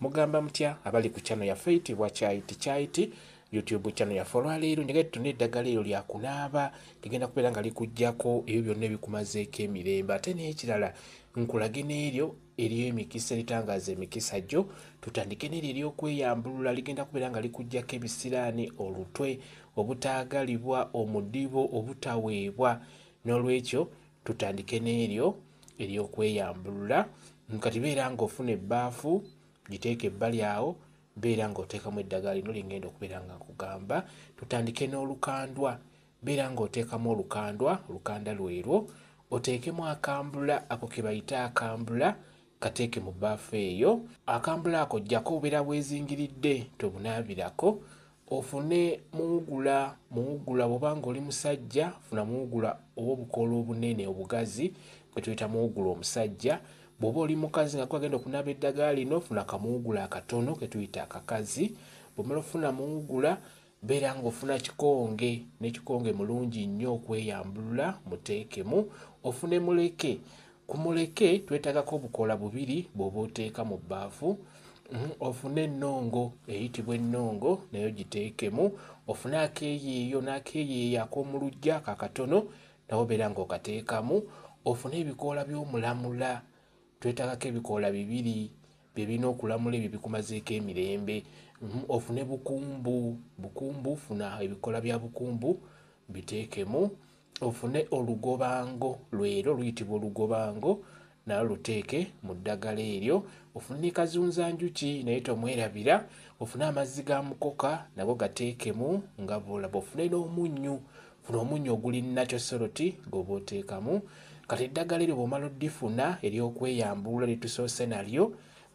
Mugamba mutya abali ku channel ya Faith wa Chaiti YouTube channel ya Folwaleero njagala tune eddagala eryo lya kunaaba ligenda kubeera nga likujjako ebyo byonna ebikumazeeko emirembe ate n'ekirala nkulage n'eryo eriyo emikisa eritangaza emikisa gyo tutandike n'eryo ery'okweyambulula ligenda kubeera nga likujjako ebisiraani olutwe obutaagalibwa omudibo obutaweebwa n'olwekyo tutandike n'eryo ery'okweyambulula kati beera ng'ofuna ebbaafu giteeke ebbali awo beera ng'oteekamu eddagala lino lingenda okubeera nga nkugamba tutandike n'olukandwa beera ng'oteekamu olukanda lwerwo oteekemu akambula ako ke bayita akambula kateeke mu bbaafu eyo akambula ako jjako obeera bwezingiridde tobunaabirako ofune muwugula bw'oba ng'oli musajja funa muwugula ow'obukola obunene obugazi gwe tuyita muwugula omusajja bw'oba oli mukazi nga gwagenda okunaaba eddagala lino funa kamuwugula akatono ke tuyita akakazi bw'omala ofuna muwugula beera ng'ofuna kikonge n'ekikonge mulungi nnyo okweyambulula muteekemu ofune muleke ku muleke twetaagako obukola bubiri bw'oba oteeka mu bbaafu ofune ennongo eyitibwa ennongo nayo giteekemu ofune akeeyeeyo n'akeeyeeyo ak'omulujja kakatono nawo beera ng'okateekamu ofune ebikoola by'omulamula twetaagako ebikoola bibiri bye birina okulamula ebyo bikumazeeko emirembe ofune bukumbu funa ebikoola bya bukumbu biteekemu ofune olugobango lwero luyitibwa olugobango nayo luteeke mu ddagala eryo ofune ne kazunzanjuki naye tomwerabira ofune amazzi ga mukoka nago gateekemu nga bw'olaba ofune n'omunnyu funa omunnyu oguli nakyo soroti gw'oba oteekamu kati eddagala eryo bw'omala oddifuna ery'okweyambulula litusoose nalyo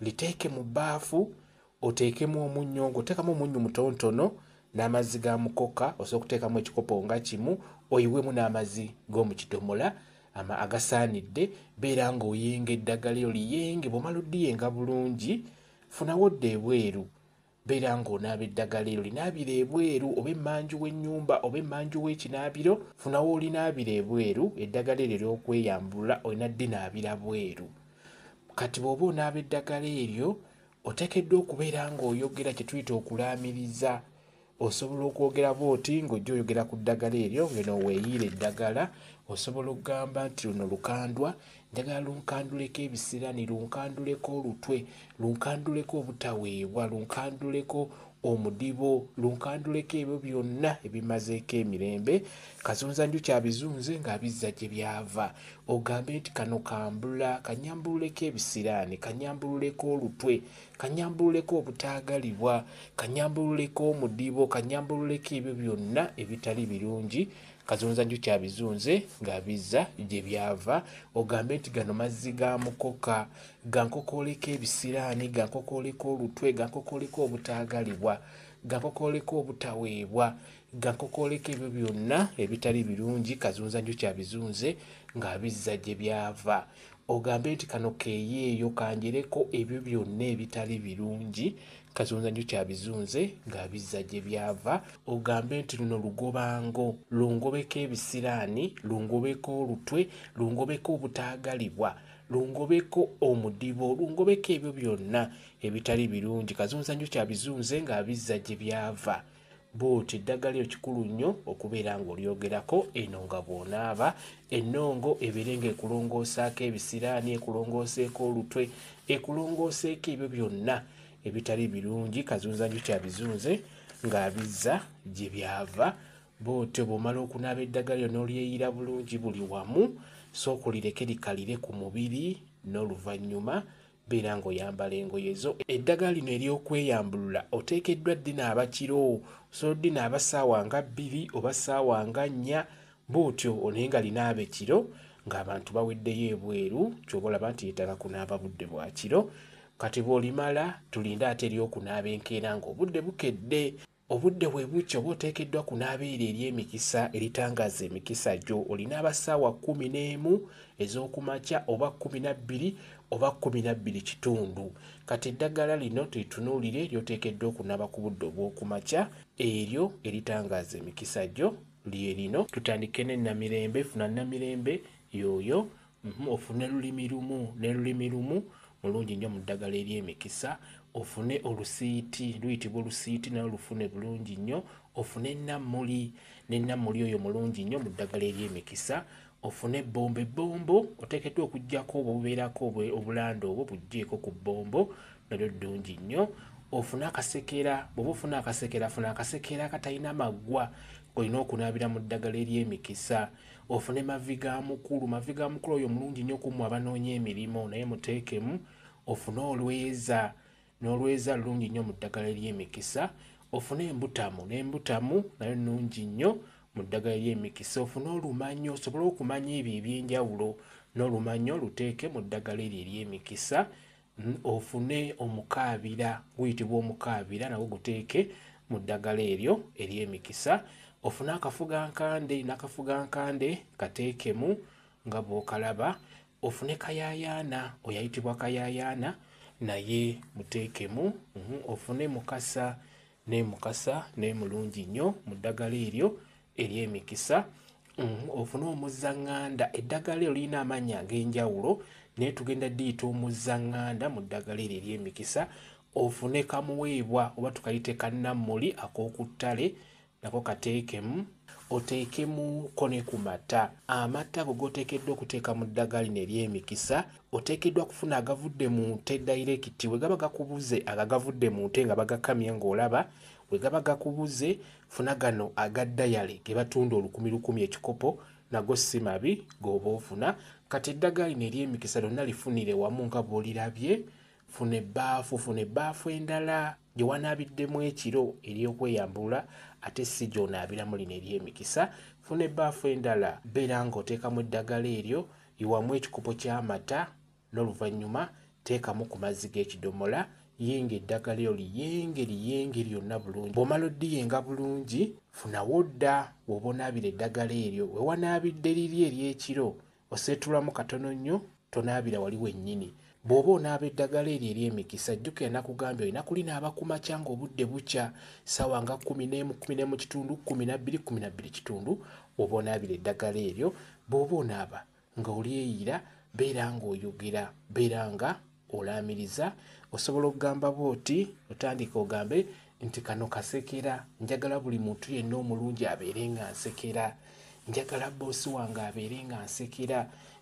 liteeke mu bbaafu oteekemu omunnyo ng'oteekamu omunnyu mutonotono n'amazzi ga mukoka osobola okuteekamu ekikopo nga kimu oyiwemu n'amazzi g'omu kidomola agasaanidde beera ng'oyenga eddagala eryo liyenge bw'omala oddiyenga bulungi funawo odda ebweru beera ng'onaaba eddagala eryo linaabira ebweru oba emmanju w'ennyumba oba emmanju w'ekinaabiro funawo olinaabira ebweru eddagala eryo ery'okweyambulula olina ddinaabira bweru kati bw'oba onaaba eddagala eryo oteekeddwa okubeera ng'oyogera kye tuyita okulaamiriza osobola okwogera bw'oti ng'ojja oyogera ku ddagala eryo ngeno weeyiira eddagala osobola okugamba nti luno lukandwa njagala lunkanduleko ebisirani lunkanduleko olutwe lunkanduleko obutaweebwa lunkanduleko omudibo lunkanduleko ebyo byonna ebimazeeko emirembe kazunzanjuki abizunze ng'abizza gye byava ogambe nti kano kambula kanyambululeko ebisiraani kanyambululeko olutwe kanyambululeko obutaagalibwa kanyambululeko omudibo kanyambululeko ebyo byonna ebitali birungi kazunzanjuki abizunze ng'abizza gye byava ogambe nti gano mazzi ga mukoka gankokooleko ebisiraani gankokooleko olutwe gankokooleko obutaagalibwa gankokooleko obutaweebwa gankokooleko ebyo byonna ebitali birungi kazunzanjuki abizunze ng'abizza gye byava ogambe nti kano keeyeeyo kanjereko ebyo byonna ebitali birungi kazunzanjuki abizunze ng'abizza gye byava ogambe nti luno lugobango lungobeko ebisiraani lungobeko olutwe lungobeko obutaagalibwa lungobeko omudibo lungobeko ebyo byonna ebitali birungi kazunzanjuki abizunze ng'abizza gye byava bw'oti eddagala eryo kikulu nnyo okubeera ng'olyogerako eno nga bw'onaaba ennongo ebeere ng'ekulongoosaako ebisiraani ekulongooseeko olutwe ekulongooseeko ebyo byonna ebitali birungi kazunzanjuki abizunze ng'abizza gye byava bw'otyo bw'omala okunaaba eddagala eryo n'olyeyiira bulungi buli wamu sooka olireke likalire ku mubiri n'oluvannyuma beera ng'oyambala engoye zo eddagala lino ery'okweyambulula oteekeddwa ddinaaba kiro osobola oddinaaba ssaawa nga 2 oba ssaawa nga 4 bw'otyo naye nga linaaba ekiro ng'abantu baweddeyo ebweru ky'oba olaba nti yeetaaga kunaaba budde bwa kiro kati bw'olimala tulinde ate ery'okunaaba enkeera ng'obudde bukedde obudde bwe butyo oba oteekeddwa kunaaba eryo ery'emikisa eritangaza emikisa gyo olinaaba ssaawa 11 ez'okumakya oba 12 oba 12 kitundu kati eddagala lino tulitunuulire ly'oteekeddwa okunaaba ku budde obw'okumakya eryo eritangaza emikisa gyo lye lino tutandike n'ennamirembe funa namirembe yoyo ofune lulimi lumu ne lulimi lumu mulungi nnyo mu ddagala ery'emikisa ofune olusiiti luyitibwa olusiiti nayo lufune bulungi nnyo ofune ennamuli n'ennamuli oyo mulungi nnyo mu ddagala ery'emikisa ofune bombo oteekeddwa okuggyako obwo bubeerako obulanda obwo buggyeko ku bombo nalyo ddungi nnyo ofune akasekera bw'oba ofuna akasekera funa akasekera akatalina maggwa olina okunaabira mu ddagala ery'emikisa ofune mavi ga mukulu oyo mulungi nnyo kummwe abanoonya emirimu naye muteekemu ofune olweza n'olweza lulungi nnyo mu ddagala ery'emikisa ofune embutamu n'embutamu nayo nnungi nnyo mu ddagala ery'emikisa ofune olumanyo osobole okumanya ebyo ebyenjawulo n'olumanyo luteeke mu ddagala eryo ery'emikisa ofune omukaabira guyitibwa omukaabira nagwo guteeke mu ddagala eryo ery'emikisa ofune akafugankande n'akafugankande kateekemu nga bw'okalaba ofune kayayaana oyayitibwa kayayaana naye muteekemu ofune mukasa n'emulungi nnyo mu ddagala eryo ery'emikisa ofune omuzzaŋŋanda eddagala eryo lirina amannya ag'enjawulo naye tugenda diyita omuzzaŋŋanda mu ddagala eryo ery'emikisa ofune kamuweebwa oba tukayite kannamuli ak'oku ttale nako kateekemu oteekemuko ne ku mata amata go goteekeddwa okuteeka mu ddagala lino ery'emikisa oteekeddwa kufuna agavudde mu nte direct bwe gaba gakubuze agavudde mu nte nga bagakamye ng'olaba bwe gaba gakubuze funa gano agaddayale ge batunda 10,000 ekikopo nago si mabi g'oba ofuna kati eddagala lino ery'emikisa lyonna lifunire wamu nga bw'olirabye funa ebbaafu endala gye wanaabiddemu ekiro ery'okweyambulula ate si gy'onaabiramu lino ery'emikisa funa ebbaafu endala beera ng'oteekamu eddagala eryo yiwamu ekikopo ky'amata n'oluvannyuma teekamu ku mazzi g'ekidomola yenga eddagala eryo liyenge lyonna bulungi bw'omala oddiyenga bulungi funawo dda bw'oba onaabira eddagala eryo we wanaabidde liri ery'ekiro oseetulamu katono nnyo tonaabira wali wennyini bw'oba onaaba eddagala eryo ery'emikisa jjukira nakugambye olina kulinaaba ku makya ng'obudde bukya ssaawa nga 11, 11 kitundu 12, 12 kitundu bw'oba onaabira eddagala eryo bw'oba onaaba nga olyeyira beera ng'oyogera beera nga olaamiriza osobola okugamba bw'oti otandika ogambe nti kano kasekera njagala buli muntu yenna omulungi abeere nga nsekera njagala boosi wange abeere nga nsekera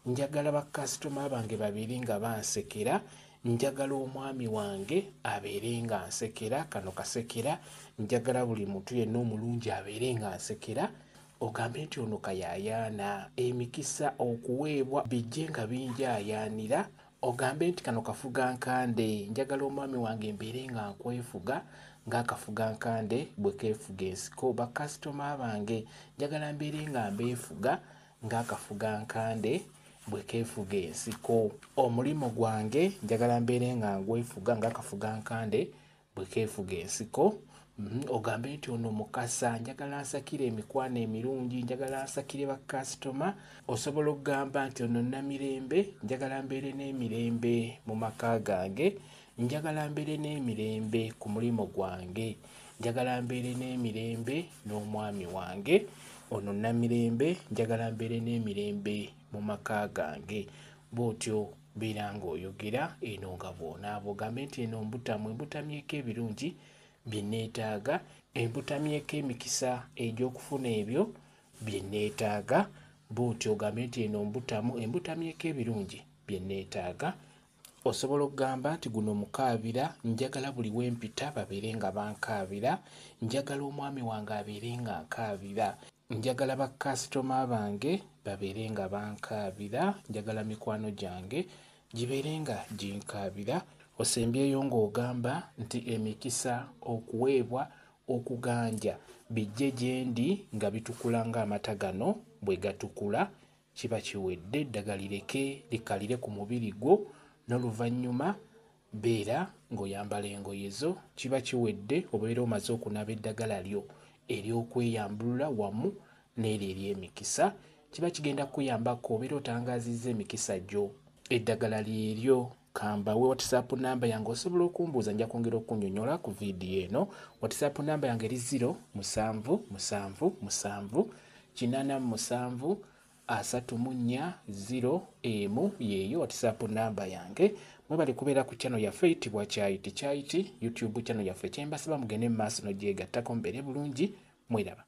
njagala bakasitoma bange babeere nga bansekera njagala omwami wange abeere nga nsekera kano kasekera njagala buli muntu yenna omulungi abeere nga nsekera ogambe nti ono kayayaana emikisa okuweebwa bijje nga binjaayaanira ogambe nti kano kafugankande njagala omwami wange mbeere nga nkwefuga ng'akafugankande bwe keefuga ensiko bakasitoma bange njagala mbeere nga mbeefuga ng'akafugankande bwe keefuga ensiko omulimu gwange njagala mbeere nga ngwefuga ng'akafugankande bwe keefuga ensiko ogambe nti ono mukasa njagala nsakire emikwano emirungi njagala nsakire bakasitoma osobola okugamba nti ono namirembe njagala mbeere n'emirembe mu maka gange njagala mbeere n'emirembe ku mulimu gwange njagala mbeere n'emirembe n'omwami wange ono namirembe njagala mbeere n'emirembe mu maka gange bw'otyo beera ng'oyogera eno nga bw'onaaba ogambe nti eno embutamyeko ebirungi bye neetaaga embutamyeko emikisa egy'okufuna ebyo bye neetaaga bw'otyo ogambe nti eno embutamyeko ebirungi bye neetaaga osobola okugamba nti guno mukaabira njagala buli wempita babeere nga bankaabira njagala omwami wange abeere nga nkaabira njagala bakasitoma bange babeere nga bankaabira njagala mikwano gyange gibeere nga ginkaabira osembyeyo ng'ogamba nti emikisa okuweebwa okuganja bijje gye ndi nga bitukula ng'amata gano bwe gatukula kiba kiwedde eddagala lireke likalire ku mubiri gwo n'oluvannyuma beera ng'oyambala engoye zo kiba kiwedde obeera omaze okunaaba eddagala lyo ery'okweyambulula wamu n'eryo ery'emikisa kiba kigenda kuyambako obeera otangaazizza emikisa gyo eddagala lyeryo kambawe WhatsApp namba yange osobola okumbuuza nja kwongera okunnyonnyola ku vidiyo eno WhatsApp namba yange eri 0777847 yeeyo WhatsApp namba yange mwe bali kubeera ku channel yaffe eyitibwa Kyayiti YouTube channel yaffe kyembasaba mugende mu maaso n'ogyegattako mbeere bulungi mweraba.